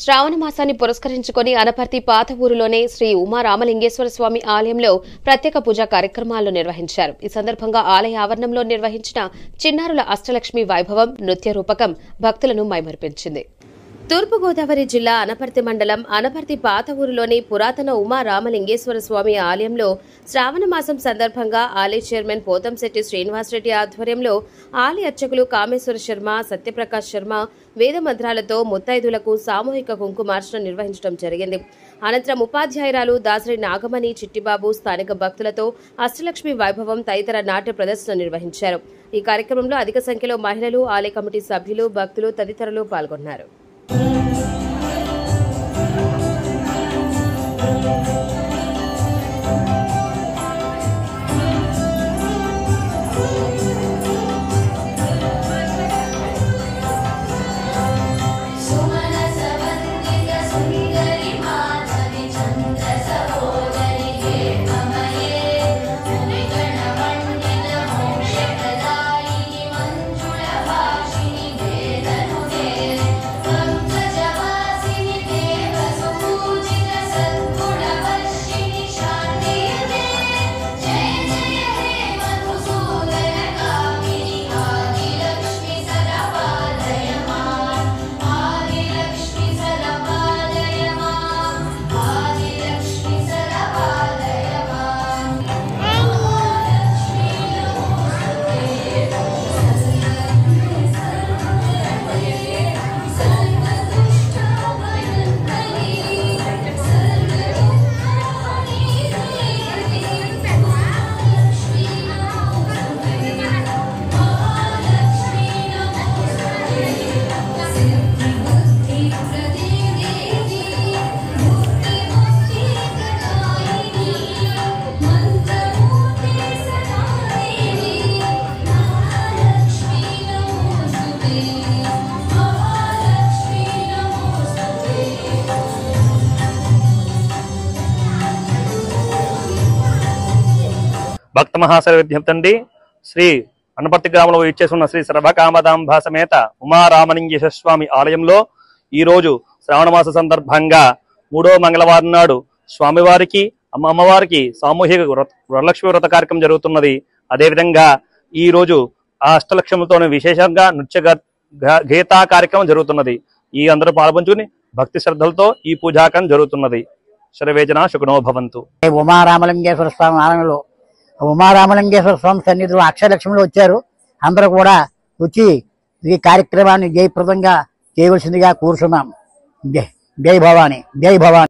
శ్రావణ మాసాన్ని పురస్కరించుకుని అనపర్తి పాత ఊరులోనే శ్రీ ఉమా రామలింగేశ్వర స్వామి ఆలయంలో ప్రత్యేక పూజా కార్యక్రమాలు నిర్వహించారు. ఈ సందర్భంగా ఆలయ ఆవరణంలో నిర్వహించిన చిన్నారుల అష్టలక్ష్మి వైభవం నృత్య రూపకం భక్తులను మైమరిపించింది. తూర్పుగోదావరి జిల్లా అనపర్తి మండలం అనపర్తి పాత ఊరులోని పురాతన ఉమా రామలింగేశ్వర స్వామి ఆలయంలో శ్రావణ మాసం సందర్భంగా ఆలయ చైర్మన్ పోతంశెట్టి శ్రీనివాసరెడ్డి ఆధ్వర్యంలో ఆలయ అర్చకులు కామేశ్వర శర్మ, సత్యప్రకాష్ శర్మ వేద మంత్రాలతో ముత్తైదులకు సామూహిక కుంకుమార్చన నిర్వహించడం జరిగింది. అనంతరం ఉపాధ్యాయురాలు దాసరి నాగమణి, చిట్టిబాబు స్థానిక భక్తులతో అష్టలక్ష్మి వైభవం తదితర నాట్య ప్రదర్శన నిర్వహించారు. ఈ కార్యక్రమంలో అధిక సంఖ్యలో మహిళలు, ఆలయ కమిటీ సభ్యులు, భక్తులు తదితరులు పాల్గొన్నారు. భక్త మహాశయ విజ్ఞప్తండి. శ్రీ అనపర్తి గ్రామంలో ఇచ్చేసున్న శ్రీ సర్వకామదాంబ సమేత ఉమారామలింగేశ్వర స్వామి ఆలయంలో ఈరోజు శ్రావణమాస సందర్భంగా 3వ మంగళవారం నాడు స్వామివారికి అమ్మవారికి సామూహిక వరలక్ష్మి వ్రత కార్యక్రమం జరుగుతున్నది. అదేవిధంగా ఈ రోజు ఆ అష్టలక్ష్ములతోనే విశేషంగా నృత్య గీతా కార్యక్రమం జరుగుతున్నది. ఈ అందరూ పాల్పంచుకుని భక్తి శ్రద్ధలతో ఈ పూజాకం జరుగుతున్నది. శరవేజన శుకునో భవంతు. ఉమారామలింగేశ్వర స్వామి ఆలయంలో ఉమారామలింగేశ్వర స్వామి సన్నిధిలో అక్షలక్ష్మిలో వచ్చారు. అందరూ కూడా వచ్చి ఈ కార్యక్రమాన్ని జయప్రదంగా చేయవలసిందిగా కోరుచున్నాం. జై భవాని, జై భవాని.